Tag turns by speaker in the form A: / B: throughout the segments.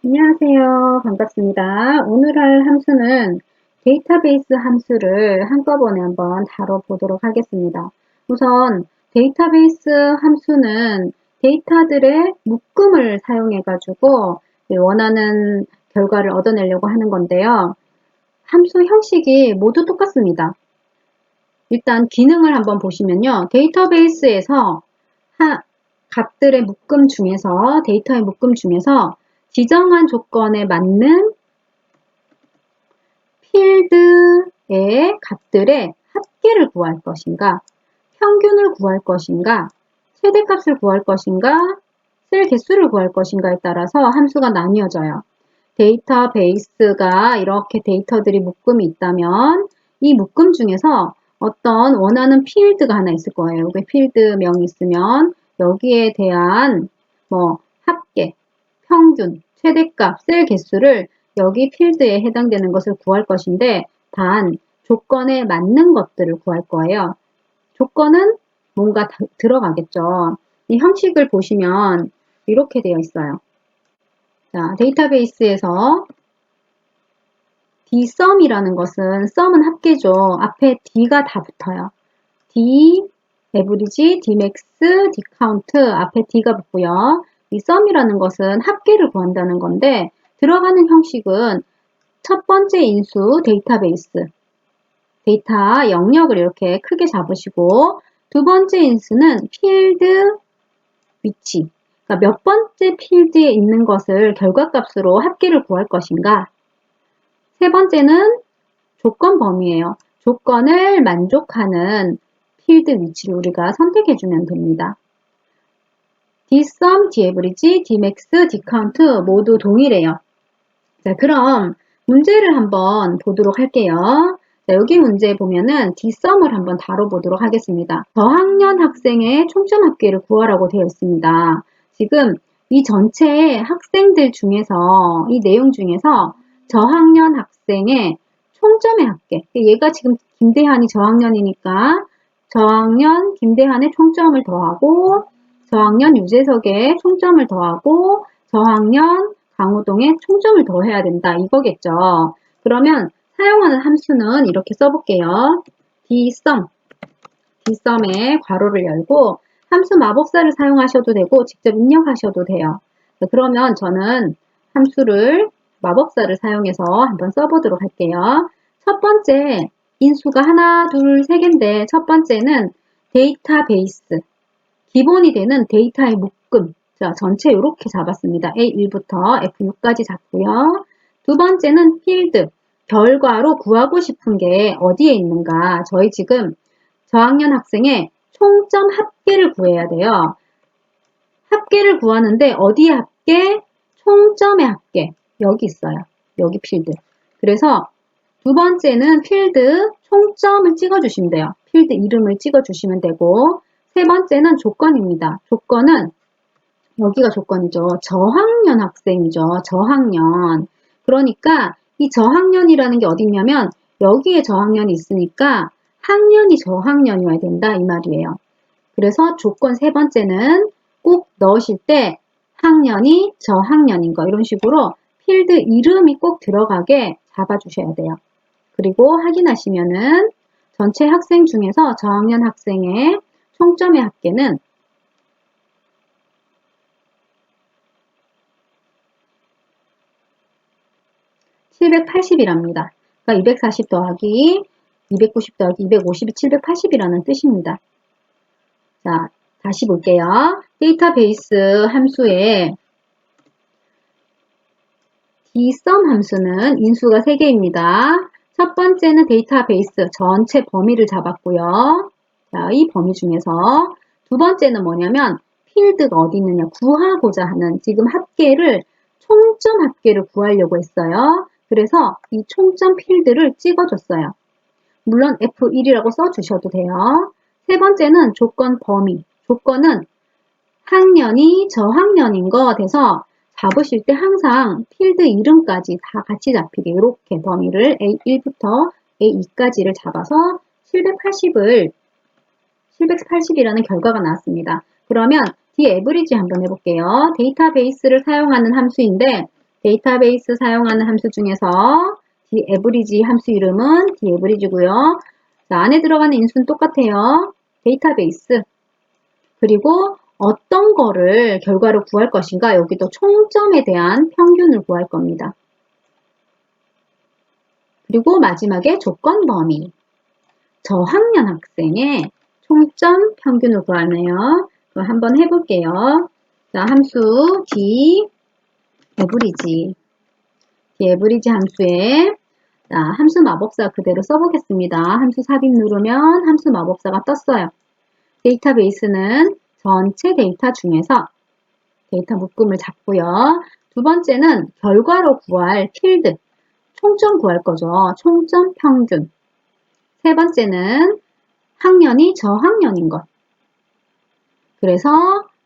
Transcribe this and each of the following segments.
A: 안녕하세요. 반갑습니다. 오늘 할 함수는 데이터베이스 함수를 한꺼번에 한번 다뤄보도록 하겠습니다. 우선 데이터베이스 함수는 데이터들의 묶음을 사용해 가지고 원하는 결과를 얻어내려고 하는 건데요. 함수 형식이 모두 똑같습니다. 일단 기능을 한번 보시면요. 데이터베이스에서 값들의 묶음 중에서 데이터의 묶음 중에서 지정한 조건에 맞는 필드의 값들의 합계를 구할 것인가, 평균을 구할 것인가, 최대값을 구할 것인가, 셀 개수를 구할 것인가에 따라서 함수가 나뉘어져요. 데이터베이스가 이렇게 데이터들이 묶음이 있다면 이 묶음 중에서 어떤 원하는 필드가 하나 있을 거예요. 여기 필드명이 있으면 여기에 대한 합계, 평균, 최대값, 셀 개수를 여기 필드에 해당되는 것을 구할 것인데 단 조건에 맞는 것들을 구할 거예요. 조건은 뭔가 들어가겠죠. 이 형식을 보시면 이렇게 되어 있어요. 자, 데이터베이스에서 dsum이라는 것은 sum은 합계죠. 앞에 d가 다 붙어요. d, average, dmax, dcount 앞에 d가 붙고요. 이 sum이라는 것은 합계를 구한다는 건데 들어가는 형식은 첫 번째 인수 데이터베이스 데이터 영역을 이렇게 크게 잡으시고 두 번째 인수는 필드 위치 그러니까 몇 번째 필드에 있는 것을 결과값으로 합계를 구할 것인가 세 번째는 조건 범위예요. 조건을 만족하는 필드 위치를 우리가 선택해 주면 됩니다. dsum, daverage, dmax, dcount 모두 동일해요. 자, 그럼 문제를 한번 보도록 할게요. 자, 여기 문제 보면은 dsum을 한번 다뤄보도록 하겠습니다. 저학년 학생의 총점 합계를 구하라고 되어 있습니다. 지금 이 전체 학생들 중에서 이 내용 중에서 저학년 학생의 총점의 합계 얘가 지금 김대한이 저학년이니까 저학년 김대한의 총점을 더하고 저학년 유재석의 총점을 더하고 저학년 강호동의 총점을 더해야 된다 이거겠죠. 그러면 사용하는 함수는 이렇게 써볼게요. dsum에 괄호를 열고 함수 마법사를 사용하셔도 되고 직접 입력하셔도 돼요. 그러면 저는 함수를 마법사를 사용해서 한번 써보도록 할게요. 첫 번째 인수가 하나, 둘, 세 개인데 첫 번째는 데이터베이스 기본이 되는 데이터의 묶음 자, 전체 이렇게 잡았습니다. A1부터 F6까지 잡고요. 두 번째는 필드 결과로 구하고 싶은 게 어디에 있는가 저희 지금 저학년 학생의 총점 합계를 구해야 돼요. 합계를 구하는데 어디에 합계? 총점의 합계. 여기 있어요. 여기 필드. 그래서 두 번째는 필드 총점을 찍어주시면 돼요. 필드 이름을 찍어주시면 되고 세 번째는 조건입니다. 조건은 여기가 조건이죠. 저학년 학생이죠. 저학년. 그러니까 이 저학년이라는 게 어디 있냐면 여기에 저학년이 있으니까 학년이 저학년이어야 된다 이 말이에요. 그래서 조건 세 번째는 꼭 넣으실 때 학년이 저학년인 거 이런 식으로 필드 이름이 꼭 들어가게 잡아주셔야 돼요. 그리고 확인하시면은 전체 학생 중에서 저학년 학생의 총점의 합계는 780이랍니다. 그러니까 240 더하기 290 더하기 250이 780이라는 뜻입니다. 자, 다시 볼게요. 데이터베이스 함수에 dsum 함수는 인수가 3개입니다. 첫 번째는 데이터베이스 전체 범위를 잡았고요. 자, 이 범위 중에서 두 번째는 뭐냐면 필드가 어디 있느냐 구하고자 하는 지금 합계를 총점 합계를 구하려고 했어요. 그래서 이 총점 필드를 찍어줬어요. 물론 F1이라고 써주셔도 돼요. 세 번째는 조건 범위. 조건은 학년이 저학년인 거 돼서 잡으실 때 항상 필드 이름까지 다 같이 잡히게 이렇게 범위를 A1부터 A2까지를 잡아서 780이라는 결과가 나왔습니다. 그러면 뒤에 에브리지 한번 해볼게요. 데이터베이스를 사용하는 함수인데 데이터베이스 사용하는 함수 중에서 dAverage 함수 이름은 dAverage고요. 자, 안에 들어가는 인수는 똑같아요. 데이터베이스. 그리고 어떤 거를 결과로 구할 것인가? 여기도 총점에 대한 평균을 구할 겁니다. 그리고 마지막에 조건 범위. 저학년 학생의 총점 평균을 구하네요. 그럼 한번 해볼게요. 자, 함수 dAverage. dAverage 함수에 자, 함수 마법사 그대로 써보겠습니다. 함수 삽입 누르면 함수 마법사가 떴어요. 데이터베이스는 전체 데이터 중에서 데이터 묶음을 잡고요. 두 번째는 결과로 구할 필드, 총점 구할 거죠. 총점 평균. 세 번째는 학년이 저학년인 것. 그래서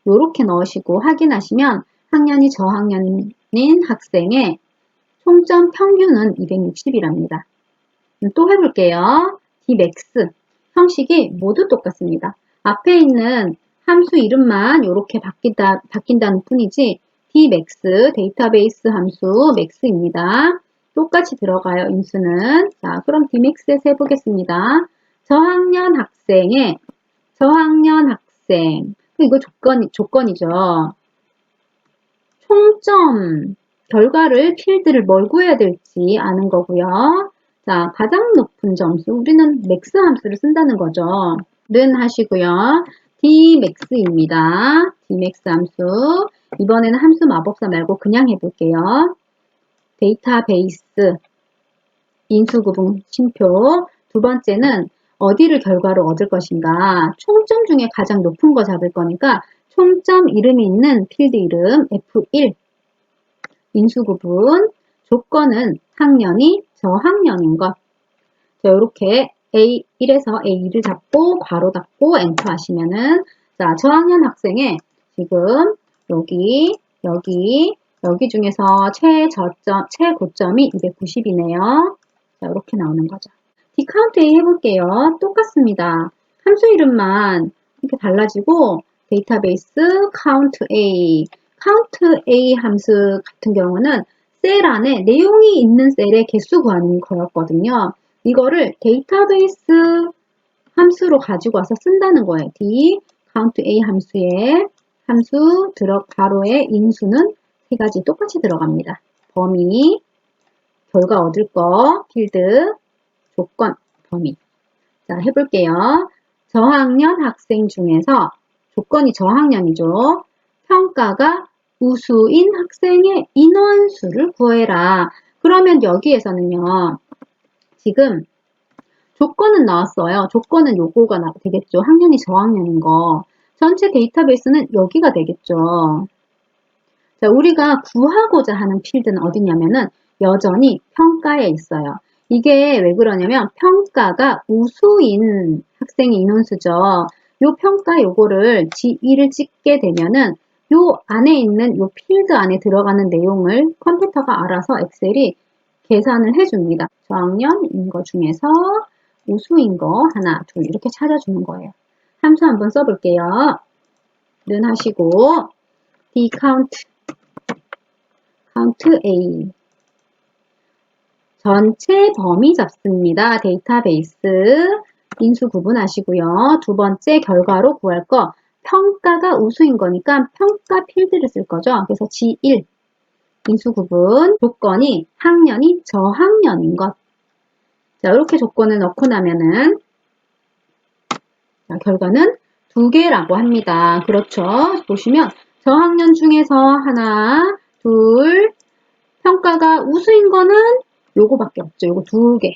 A: 이렇게 넣으시고 확인하시면 학년이 저학년인 학생의 총점 평균은 260이랍니다. 또 해볼게요. dmax. 형식이 모두 똑같습니다. 앞에 있는 함수 이름만 이렇게 바뀐다는 뿐이지 dmax 데이터베이스 함수 max입니다. 똑같이 들어가요. 인수는. 자, 그럼 dmax에서 해보겠습니다. 저학년 학생. 이거 조건이죠. 총점 결과를 필드를 뭘 구해야 될지 아는 거고요. 자, 가장 높은 점수 우리는 맥스 함수를 쓴다는 거죠. 는 하시고요. dmax입니다. dmax 함수. 이번에는 함수 마법사 말고 그냥 해볼게요. 데이터베이스 인수구분 쉼표. 두 번째는 어디를 결과로 얻을 것인가. 총점 중에 가장 높은 거 잡을 거니까 총점 이름이 있는 필드 이름 F1 인수구분. 조건은 학년이 저학년인 것. 자, 이렇게 A1에서 A2를 잡고 괄호 닫고 엔터 하시면은 자, 저학년 학생의 지금 여기 중에서 최고점이 290이네요. 자, 이렇게 나오는 거죠. dCount A 해볼게요. 똑같습니다. 함수 이름만 이렇게 달라지고 데이터베이스 count A 함수 같은 경우는 셀 안에 내용이 있는 셀의 개수 구하는 거였거든요. 이거를 데이터베이스 함수로 가지고 와서 쓴다는 거예요. dCount A 함수에 함수 괄호에 인수는 세 가지 똑같이 들어갑니다. 범위, 결과 얻을 거, 필드, 조건, 범위. 자, 해볼게요. 저학년 학생 중에서 조건이 저학년이죠. 평가가 우수인 학생의 인원수를 구해라. 그러면 여기에서는요. 지금 조건은 나왔어요. 조건은 요거가 되겠죠. 학년이 저학년인 거. 전체 데이터베이스는 여기가 되겠죠. 자, 우리가 구하고자 하는 필드는 어디냐면은 여전히 평가에 있어요. 이게 왜 그러냐면 평가가 우수인 학생의 인원수죠. 요 평가 요거를 G2를 찍게 되면은 요 안에 있는 요 필드 안에 들어가는 내용을 컴퓨터가 알아서 엑셀이 계산을 해줍니다. 저학년인 거 중에서 우수인 거 하나, 둘 이렇게 찾아주는 거예요. 함수 한번 써볼게요. 는 하시고 dCount A 전체 범위 잡습니다. 데이터베이스 인수 구분하시고요. 두 번째 결과로 구할 거 평가가 우수인 거니까 평가 필드를 쓸 거죠. 그래서 G1 인수 구분 조건이 학년이 저학년인 것. 자, 이렇게 조건을 넣고 나면은 자, 결과는 두 개라고 합니다. 그렇죠. 보시면 저학년 중에서 하나, 둘, 평가가 우수인 거는 요거밖에 없죠. 요거 두 개.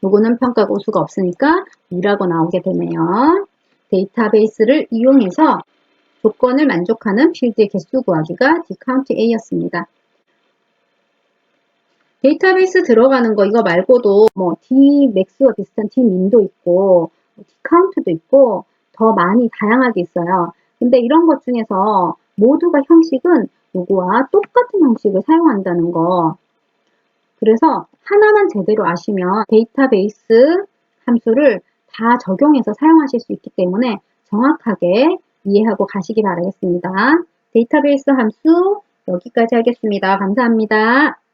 A: 요거는 평가가 우수가 없으니까 2라고 나오게 되네요. 데이터베이스를 이용해서 조건을 만족하는 필드의 개수 구하기가 dCount A였습니다. 데이터베이스 들어가는 거 이거 말고도 뭐 dmax와 비슷한 dmin도 있고 dCount도 있고 더 많이 다양하게 있어요. 근데 이런 것 중에서 모두가 형식은 요거와 똑같은 형식을 사용한다는 거. 그래서 하나만 제대로 아시면 데이터베이스 함수를 다 적용해서 사용하실 수 있기 때문에 정확하게 이해하고 가시기 바라겠습니다. 데이터베이스 함수 여기까지 하겠습니다. 감사합니다.